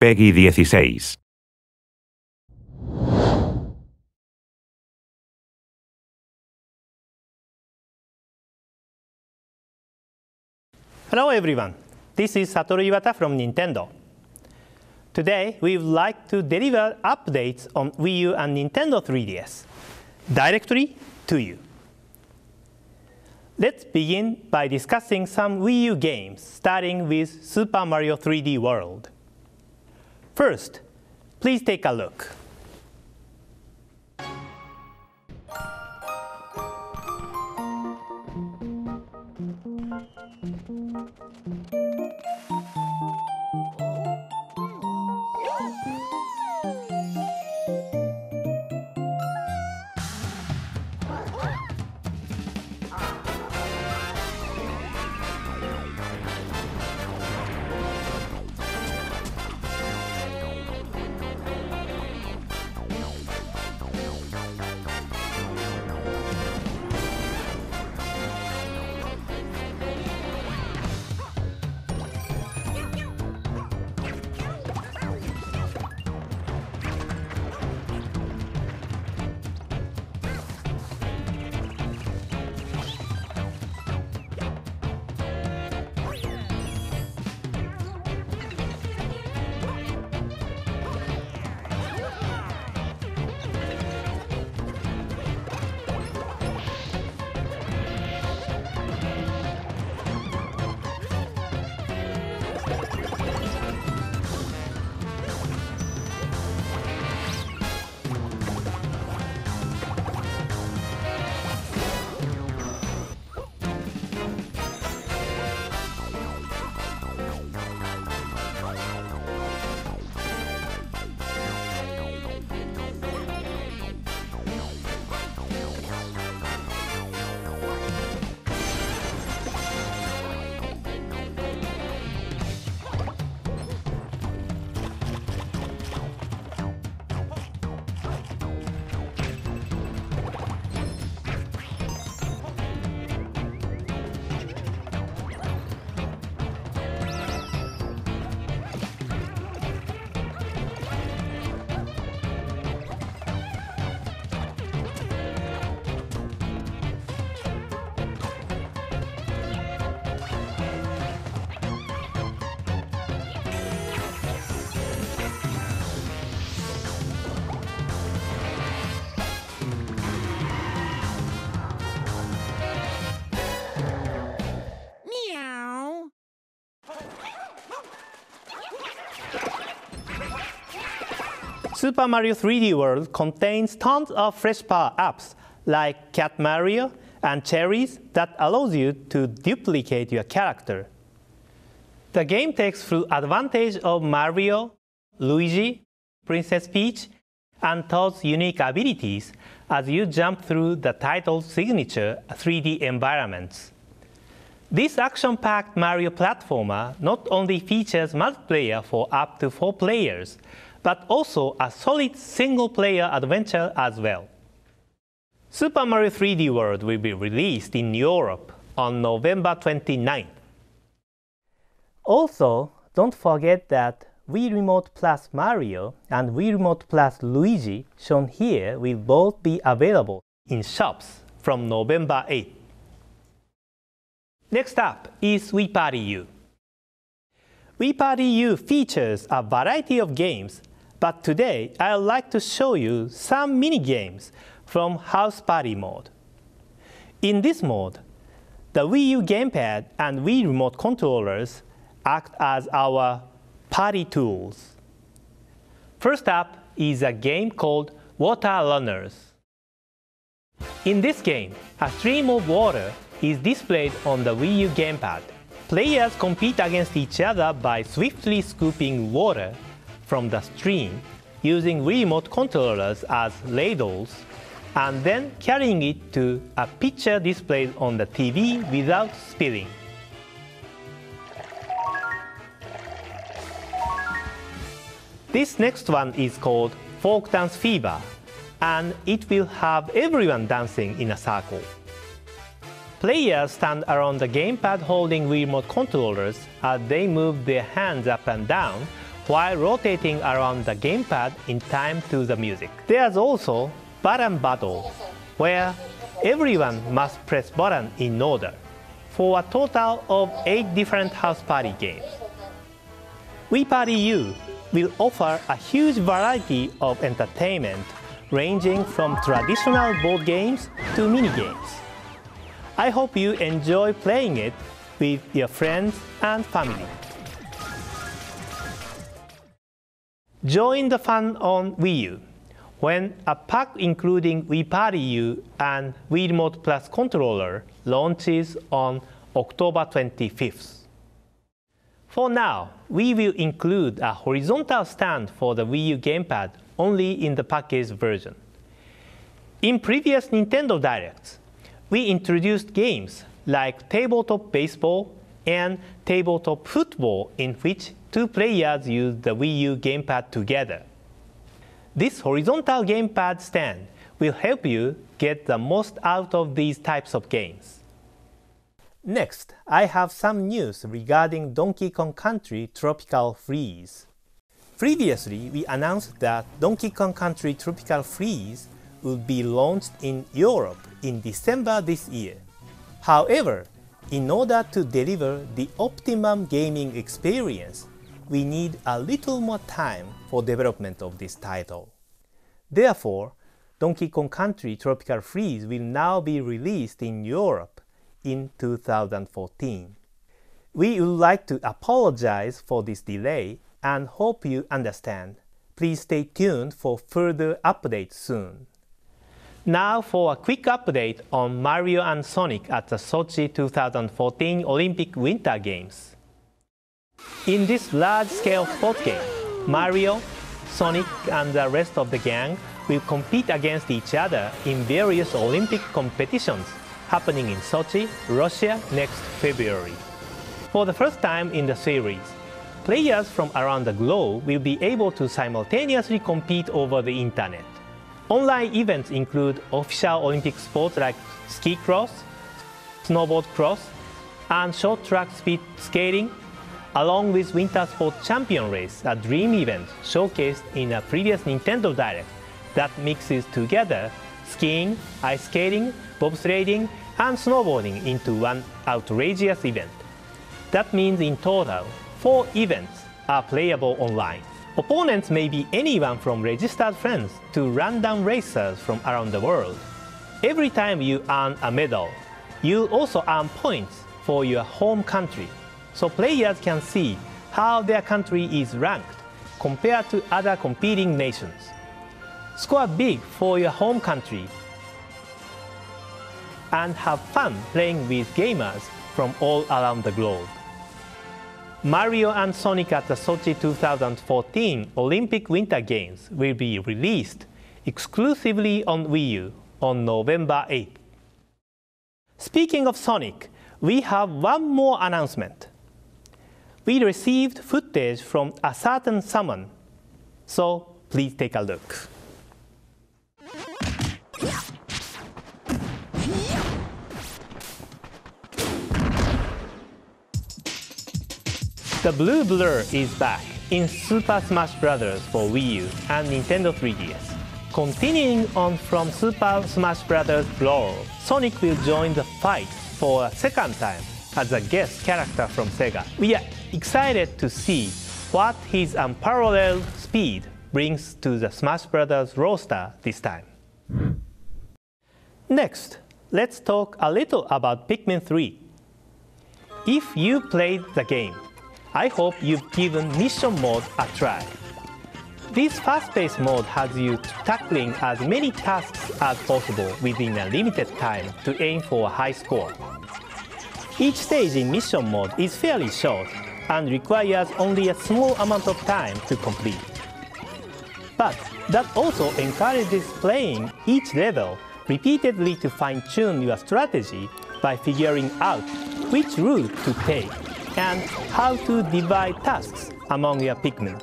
PEGI 16. Hello everyone, this is Satoru Iwata from Nintendo. Today we would like to deliver updates on Wii U and Nintendo 3DS directly to you. Let's begin by discussing some Wii U games, starting with Super Mario 3D World. First, please take a look. Super Mario 3D World contains tons of fresh power-ups like Cat Mario and cherries that allows you to duplicate your character. The game takes full advantage of Mario, Luigi, Princess Peach, and Toad's unique abilities as you jump through the title's signature 3D environments. This action-packed Mario platformer not only features multiplayer for up to 4 players, but also a solid single-player adventure as well. Super Mario 3D World will be released in Europe on November 29th. Also, don't forget that Wii Remote Plus Mario and Wii Remote Plus Luigi shown here will both be available in shops from November 8th. Next up is Wii Party U. Wii Party U features a variety of games, but today I would like to show you some mini-games from House Party mode. In this mode, the Wii U gamepad and Wii Remote controllers act as our party tools. First up is a game called Water Runners. In this game, a stream of water is displayed on the Wii U gamepad. Players compete against each other by swiftly scooping water from the stream using Wii Remote controllers as ladles and then carrying it to a pitcher displayed on the TV without spilling. This next one is called Folk Dance Fever, and it will have everyone dancing in a circle. Players stand around the gamepad holding Wii Remote controllers as they move their hands up and down, while rotating around the gamepad in time to the music. There's also button battle, where everyone must press button in order, for a total of 8 different house party games. Wii Party U will offer a huge variety of entertainment ranging from traditional board games to mini games. I hope you enjoy playing it with your friends and family. Join the fun on Wii U when a pack including Wii Party U and Wii Remote Plus controller launches on October 25th. For now, we will include a horizontal stand for the Wii U gamepad only in the packaged version. In previous Nintendo Directs, we introduced games like tabletop baseball and tabletop football in which 2 players use the Wii U gamepad together. This horizontal gamepad stand will help you get the most out of these types of games. Next, I have some news regarding Donkey Kong Country Tropical Freeze. Previously, we announced that Donkey Kong Country Tropical Freeze would be launched in Europe in December this year. However, in order to deliver the optimum gaming experience, we need a little more time for development of this title. Therefore, Donkey Kong Country Tropical Freeze will now be released in Europe in 2014. We would like to apologize for this delay and hope you understand. Please stay tuned for further updates soon. Now for a quick update on Mario and Sonic at the Sochi 2014 Olympic Winter Games. In this large-scale sports game, Mario, Sonic, and the rest of the gang will compete against each other in various Olympic competitions happening in Sochi, Russia next February. For the first time in the series, players from around the globe will be able to simultaneously compete over the internet. Online events include official Olympic sports like ski cross, snowboard cross, and short track speed skating, along with Winter Sports Champion Race, a dream event showcased in a previous Nintendo Direct that mixes together skiing, ice skating, bobsledding, and snowboarding into one outrageous event. That means in total, 4 events are playable online. Opponents may be anyone from registered friends to random racers from around the world. Every time you earn a medal, you'll also earn points for your home country, so players can see how their country is ranked compared to other competing nations. Score big for your home country and have fun playing with gamers from all around the globe. Mario and Sonic at the Sochi 2014 Olympic Winter Games will be released exclusively on Wii U on November 8th. Speaking of Sonic, we have one more announcement. We received footage from a certain summon, so please take a look. The blue blur is back in Super Smash Bros. For Wii U and Nintendo 3DS. Continuing on from Super Smash Bros. Brawl, Sonic will join the fight for a second time as a guest character from Sega. We are excited to see what his unparalleled speed brings to the Smash Bros. Roster this time. Next, let's talk a little about Pikmin 3. If you played the game, I hope you've given Mission Mode a try. This fast-paced mode has you tackling as many tasks as possible within a limited time to aim for a high score. Each stage in Mission Mode is fairly short and requires only a small amount of time to complete. But that also encourages playing each level repeatedly to fine-tune your strategy by figuring out which route to take and how to divide tasks among your Pikmin.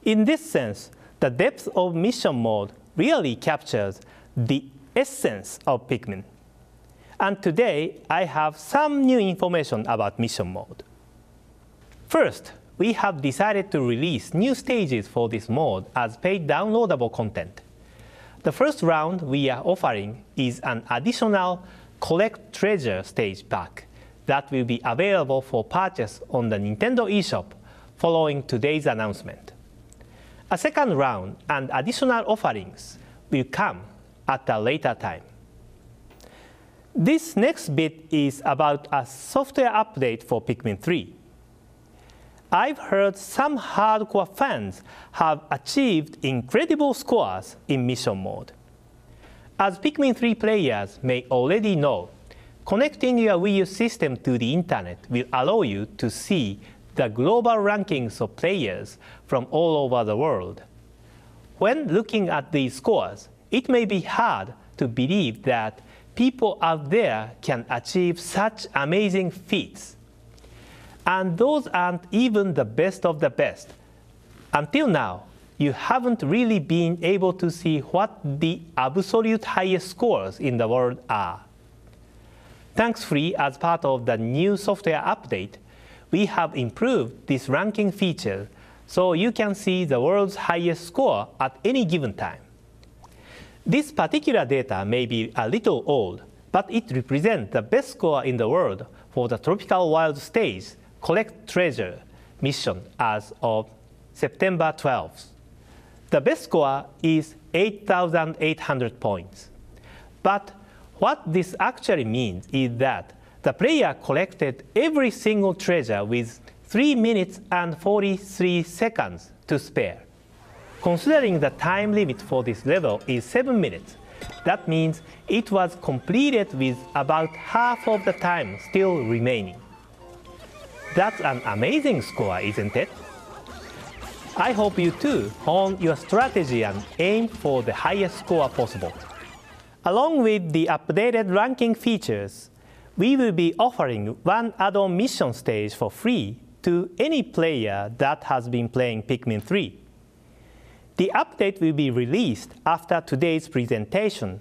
In this sense, the depth of Mission Mode really captures the essence of Pikmin. And today, I have some new information about Mission Mode. First, we have decided to release new stages for this mode as paid downloadable content. The first round we are offering is an additional Collect Treasure stage pack that will be available for purchase on the Nintendo eShop following today's announcement. A second round and additional offerings will come at a later time. This next bit is about a software update for Pikmin 3. I've heard some hardcore fans have achieved incredible scores in mission mode. As Pikmin 3 players may already know, connecting your Wii U system to the internet will allow you to see the global rankings of players from all over the world. When looking at these scores, it may be hard to believe that people out there can achieve such amazing feats. And those aren't even the best of the best. Until now, you haven't really been able to see what the absolute highest scores in the world are. Thankfully, as part of the new software update, we have improved this ranking feature so you can see the world's highest score at any given time. This particular data may be a little old, but it represents the best score in the world for the Tropical Wild stage Collect Treasure mission as of September 12th. The best score is 8,800 points. But what this actually means is that the player collected every single treasure with 3 minutes and 43 seconds to spare. Considering the time limit for this level is 7 minutes, that means it was completed with about half of the time still remaining. That's an amazing score, isn't it? I hope you too hone your strategy and aim for the highest score possible. Along with the updated ranking features, we will be offering one add-on mission stage for free to any player that has been playing Pikmin 3. The update will be released after today's presentation.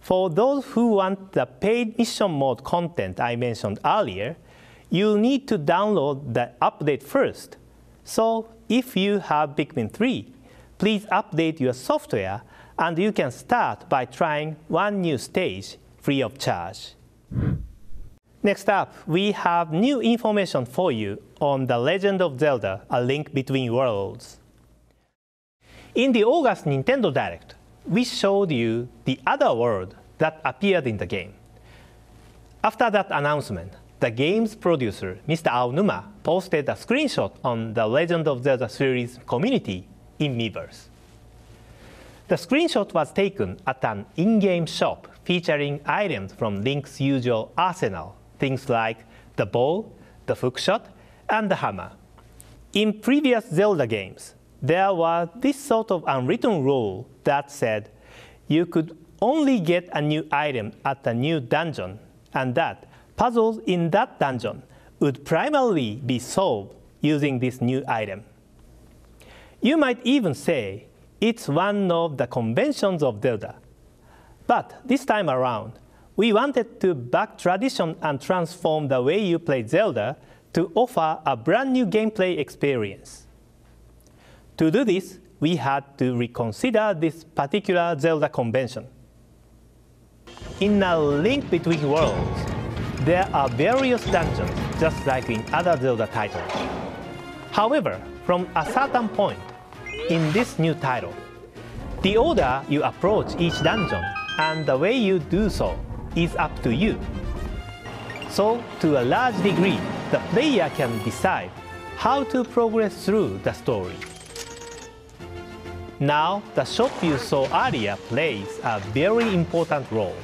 For those who want the paid mission mode content I mentioned earlier, you'll need to download the update first. So if you have Pikmin 3, please update your software and you can start by trying one new stage free of charge. Next up, we have new information for you on The Legend of Zelda: A Link Between Worlds. In the August Nintendo Direct, we showed you the other world that appeared in the game. After that announcement, the game's producer, Mr. Aonuma, posted a screenshot on the Legend of Zelda series community in Miiverse. The screenshot was taken at an in-game shop featuring items from Link's usual arsenal, things like the bow, the hookshot, and the hammer. In previous Zelda games, there was this sort of unwritten rule that said you could only get a new item at a new dungeon, and that puzzles in that dungeon would primarily be solved using this new item. You might even say it's one of the conventions of Zelda. But this time around, we wanted to buck tradition and transform the way you play Zelda to offer a brand new gameplay experience. To do this, we had to reconsider this particular Zelda convention. In A Link Between Worlds, there are various dungeons, just like in other Zelda titles. However, from a certain point in this new title, the order you approach each dungeon and the way you do so is up to you. So, to a large degree, the player can decide how to progress through the story. Now, the shop you saw earlier plays a very important role.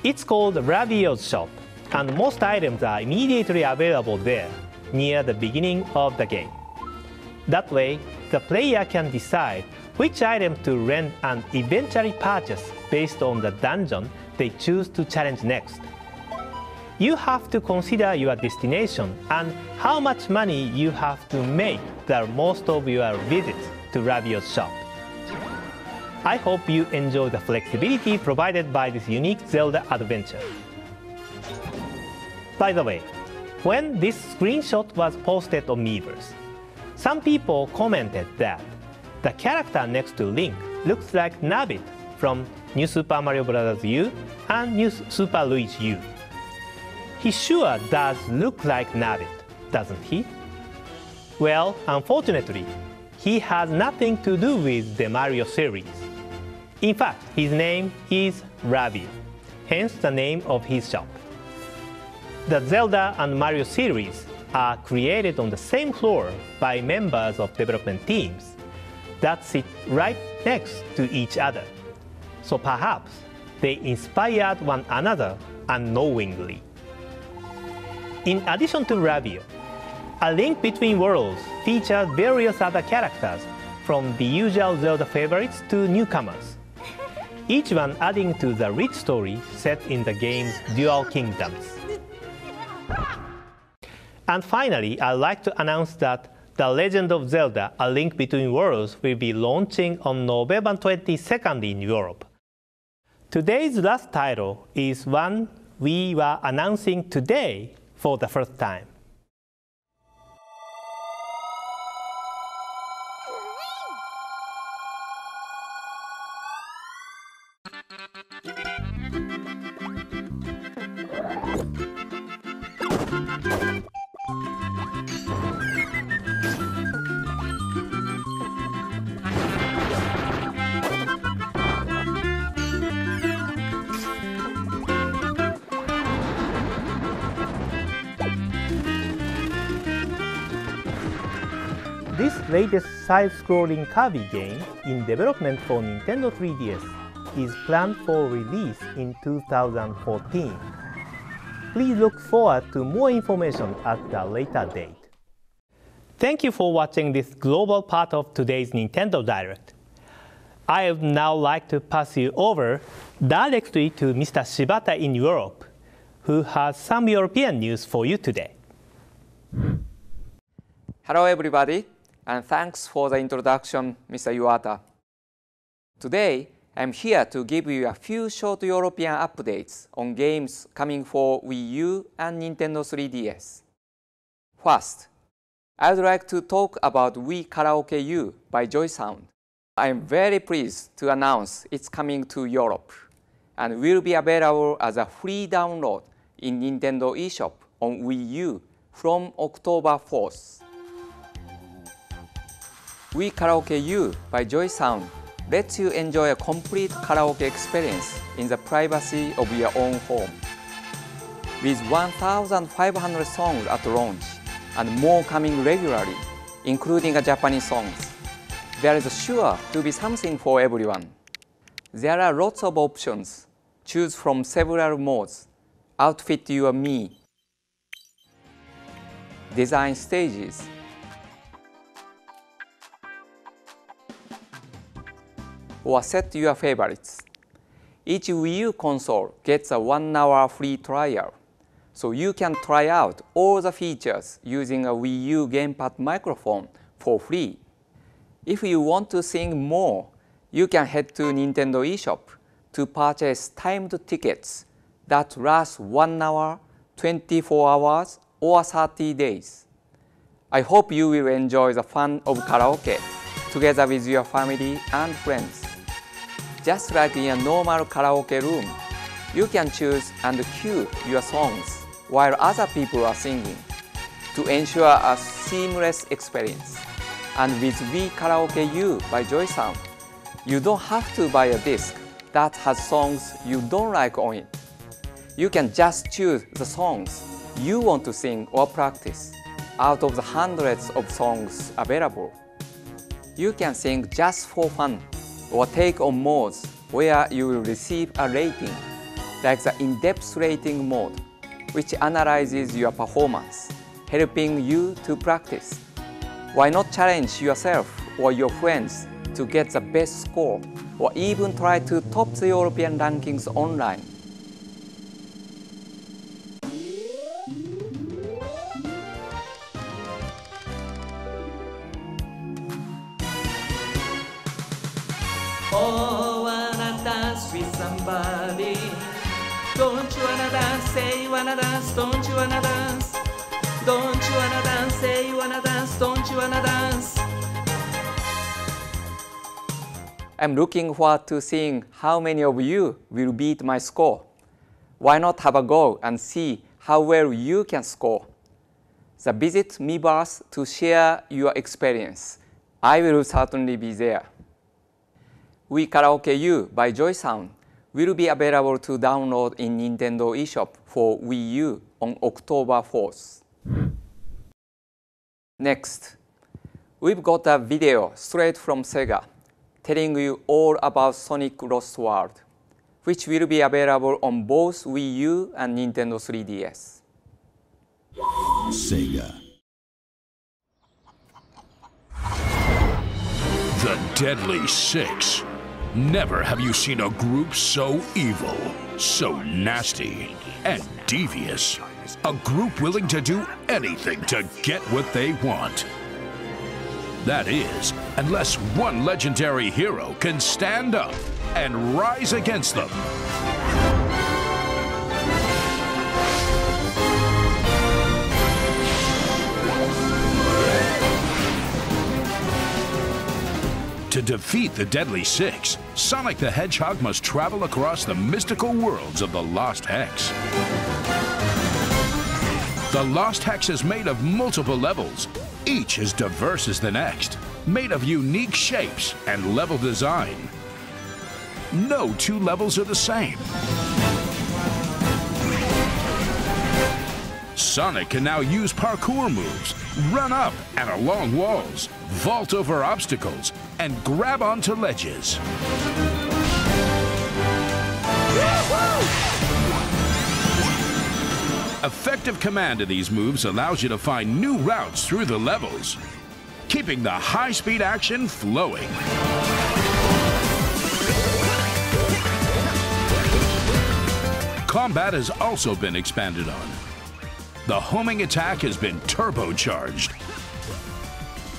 It's called Ravio's Shop, and most items are immediately available there, near the beginning of the game. That way, the player can decide which item to rent and eventually purchase based on the dungeon they choose to challenge next. You have to consider your destination and how much money you have to make the most of your visits to Ravio's shop. I hope you enjoy the flexibility provided by this unique Zelda adventure. By the way, when this screenshot was posted on Miiverse, Some people commented that the character next to Link looks like Nabbit from New Super Mario Bros. U and New Super Luigi U. He sure does look like Nabbit, doesn't he? Well, unfortunately, he has nothing to do with the Mario series. In fact, his name is Ravio, hence the name of his shop. The Zelda and Mario series are created on the same floor by members of development teams that sit right next to each other. So perhaps they inspired one another unknowingly. In addition to Ravio, A Link Between Worlds features various other characters, from the usual Zelda favorites to newcomers, each one adding to the rich story set in the game's Dual Kingdoms. And finally, I'd like to announce that The Legend of Zelda: A Link Between Worlds will be launching on November 22nd in Europe. Today's last title is one we were announcing today for the first time. This latest side-scrolling Kirby game, in development for Nintendo 3DS, is planned for release in 2014. Please look forward to more information at a later date. Thank you for watching this global part of today's Nintendo Direct. I would now like to pass you over directly to Mr. Shibata in Europe, who has some European news for you today. Hello everybody, and thanks for the introduction, Mr. Iwata. Today, I'm here to give you a few short European updates on games coming for Wii U and Nintendo 3DS. First, I would like to talk about Wii Karaoke U by JoySound. I am very pleased to announce it's coming to Europe and will be available as a free download in Nintendo eShop on Wii U from October 4th. Wii Karaoke U by JoySound lets you enjoy a complete karaoke experience in the privacy of your own home. With 1,500 songs at launch and more coming regularly, including Japanese songs, there is sure to be something for everyone. There are lots of options. Choose from several modes. Outfit your me. Design stages. Or set your favorites. Each Wii U console gets a 1-hour free trial, so you can try out all the features using a Wii U gamepad microphone for free. If you want to sing more, you can head to Nintendo eShop to purchase timed tickets that last 1 hour, 24 hours, or 30 days. I hope you will enjoy the fun of karaoke together with your family and friends. Just like in a normal karaoke room, you can choose and cue your songs while other people are singing to ensure a seamless experience. And with Wii Karaoke U by JoySound, you don't have to buy a disc that has songs you don't like on it. You can just choose the songs you want to sing or practice out of the hundreds of songs available. You can sing just for fun or take on modes where you will receive a rating, like the in-depth rating mode, which analyzes your performance, helping you to practice. Why not challenge yourself or your friends to get the best score, or even try to top the European rankings online? Oh, wanna dance with somebody. Don't you wanna dance? Say you wanna dance. Don't you wanna dance? Don't you wanna dance? Say you wanna dance. Don't you wanna dance? I'm looking forward to seeing how many of you will beat my score. Why not have a go and see how well you can score? So visit Miiverse to share your experience. I will certainly be there. We Karaoke U by JOYSOUND will be available to download in Nintendo eShop for Wii U on October 4th. Next, we've got a video straight from Sega telling you all about Sonic Lost World, which will be available on both Wii U and Nintendo 3DS. Sega. The Deadly Six. Never have you seen a group so evil, so nasty, and devious. A group willing to do anything to get what they want. That is, unless one legendary hero can stand up and rise against them. To defeat the Deadly Six, Sonic the Hedgehog must travel across the mystical worlds of the Lost Hex. The Lost Hex is made of multiple levels, each as diverse as the next, made of unique shapes and level design. No two levels are the same. Sonic can now use parkour moves, run up and along walls, vault over obstacles, and grab onto ledges. Effective command of these moves allows you to find new routes through the levels, keeping the high-speed action flowing. Combat has also been expanded on. The homing attack has been turbocharged,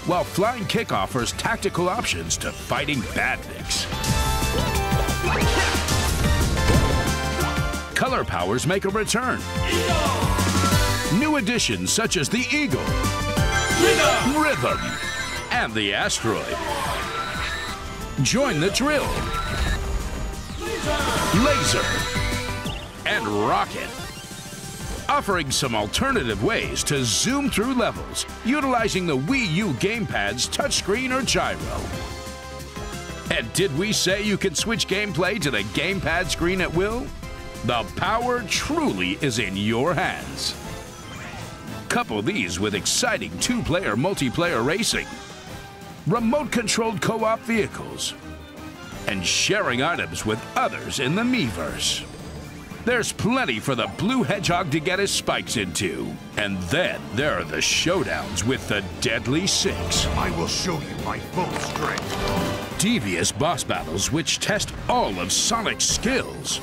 while Flying Kick offers tactical options to fighting badniks. Color powers make a return. New additions such as the Eagle, Rhythm, and the Asteroid. Join the Drill, Laser, and Rocket, offering some alternative ways to zoom through levels utilizing the Wii U gamepad's touchscreen or gyro. And did we say you can switch gameplay to the gamepad screen at will? The power truly is in your hands. Couple these with exciting two-player multiplayer racing, remote-controlled co-op vehicles, and sharing items with others in the Miiverse. There's plenty for the Blue Hedgehog to get his spikes into. And then there are the showdowns with the Deadly Six. I will show you my full strength. Devious boss battles which test all of Sonic's skills,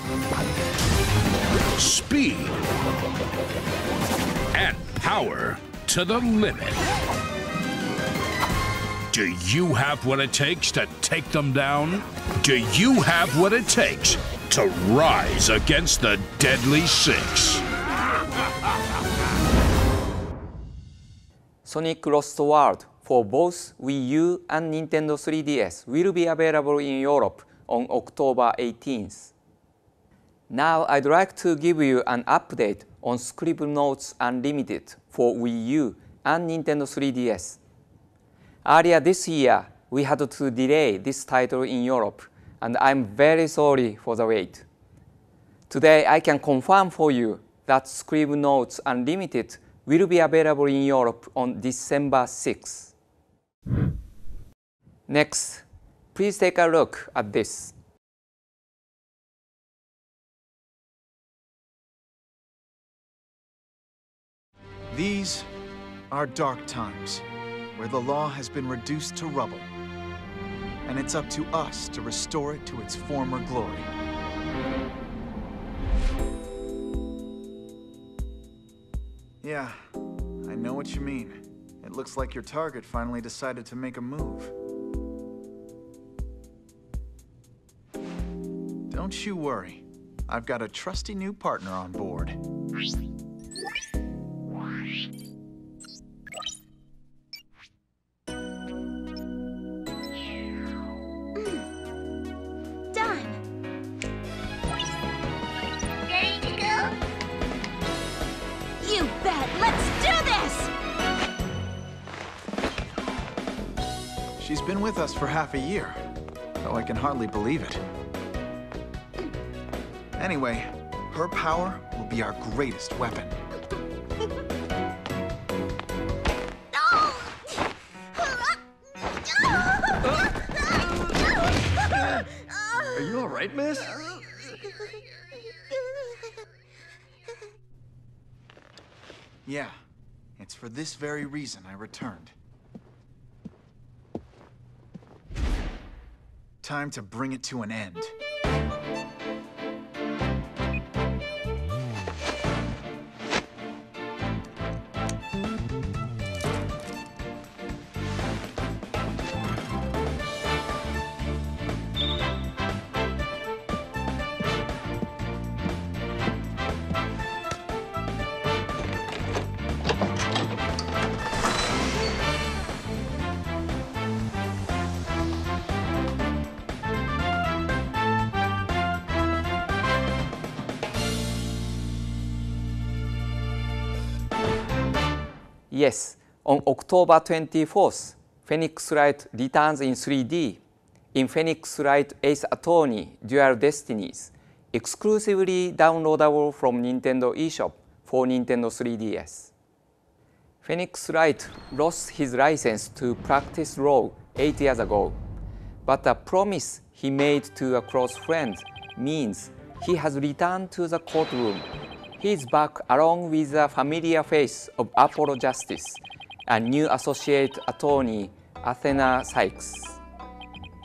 speed, and power to the limit. Do you have what it takes to take them down? Do you have what it takes to rise against the Deadly Six? Sonic Lost World for both Wii U and Nintendo 3DS will be available in Europe on October 18th. Now I'd like to give you an update on Scribblenauts Unlimited for Wii U and Nintendo 3DS. Earlier this year, we had to delay this title in Europe, and I'm very sorry for the wait. Today, I can confirm for you that Scribblenauts Unlimited will be available in Europe on December 6th. Next, please take a look at this. These are dark times, where the law has been reduced to rubble, and it's up to us to restore it to its former glory. Yeah, I know what you mean. It looks like your target finally decided to make a move. Don't you worry. I've got a trusty new partner on board. She's been with us for half a year, though I can hardly believe it. Anyway, her power will be our greatest weapon. Are you all right, miss? Yeah, it's for this very reason I returned. Time to bring it to an end. Yes, on October 24th, Phoenix Wright returns in 3D in Phoenix Wright Ace Attorney Dual Destinies, exclusively downloadable from Nintendo eShop for Nintendo 3DS. Phoenix Wright lost his license to practice law 8 years ago, but a promise he made to a close friend means he has returned to the courtroom. He is back along with the familiar face of Apollo Justice and new associate attorney Athena Sykes.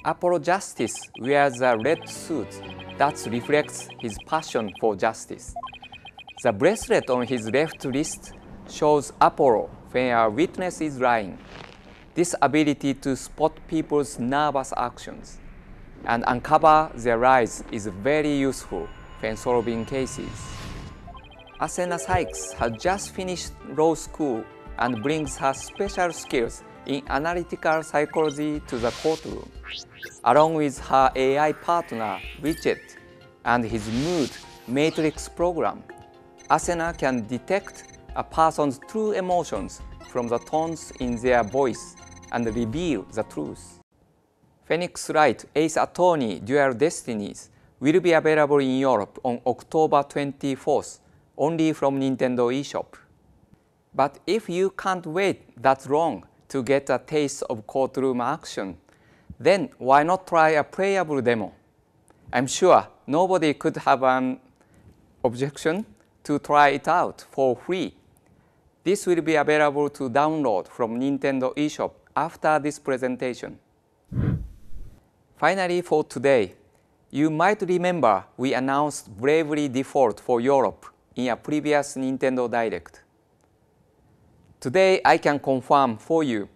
Apollo Justice wears a red suit that reflects his passion for justice. The bracelet on his left wrist shows Apollo when a witness is lying. This ability to spot people's nervous actions and uncover their lies is very useful when solving cases. Athena Sykes has just finished law school and brings her special skills in analytical psychology to the courtroom. Along with her AI partner, Richard, and his mood matrix program, Athena can detect a person's true emotions from the tones in their voice and reveal the truth. Phoenix Wright Ace Attorney Dual Destinies will be available in Europe on October 24th, only from Nintendo eShop. But if you can't wait that long to get a taste of courtroom action, then why not try a playable demo? I'm sure nobody could have an objection to try it out for free. This will be available to download from Nintendo eShop after this presentation. Finally, for today, you might remember we announced Bravely Default for Europe in a previous Nintendo Direct. Today, I can confirm for you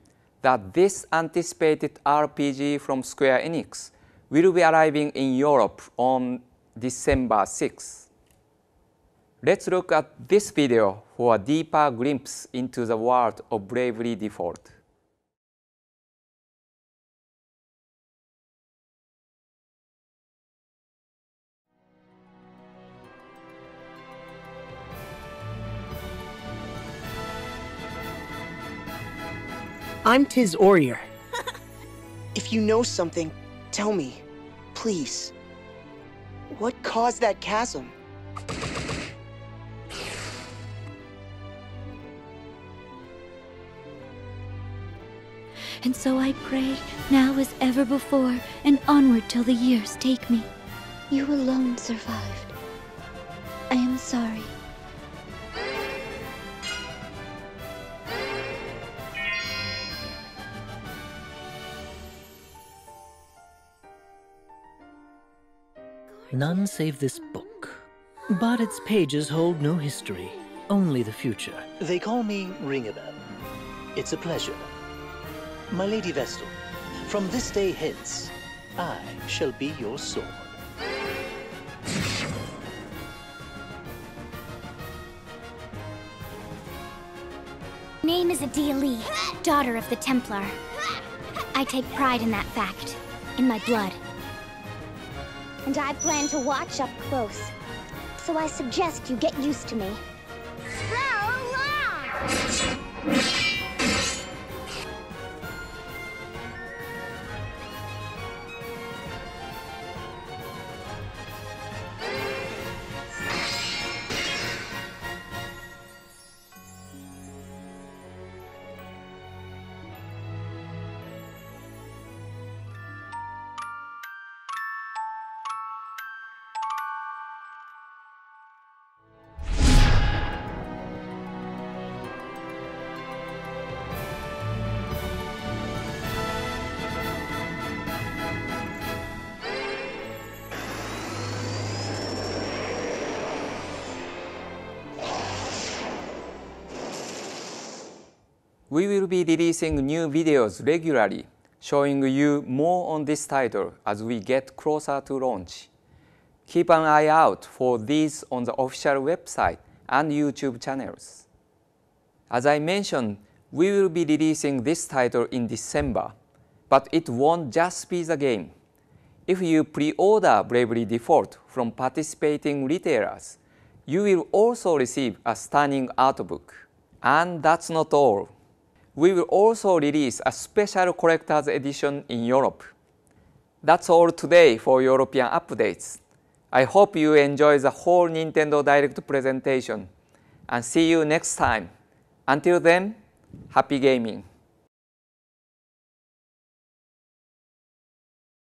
that this anticipated RPG from Square Enix will be arriving in Europe on December 6th. Let's look at this video for a deeper glimpse into the world of Bravely Default. I'm Tiz Orier. If you know something, tell me, please. What caused that chasm? And so I pray, now as ever before, and onward till the years take me. You alone survived. I am sorry. None save this book. But its pages hold no history, only the future. They call me Ringabel. It's a pleasure. My Lady Vestal, from this day hence, I shall be your sword. Name is Adia Lee, daughter of the Templar. I take pride in that fact, in my blood. And I plan to watch up close. So I suggest you get used to me. We will be releasing new videos regularly, showing you more on this title as we get closer to launch. Keep an eye out for these on the official website and YouTube channels. As I mentioned, we will be releasing this title in December, but it won't just be the game. If you pre-order Bravely Default from participating retailers, you will also receive a stunning art book. And that's not all. We will also release a special collector's edition in Europe. That's all today for European updates. I hope you enjoy the whole Nintendo Direct presentation, and see you next time. Until then, happy gaming!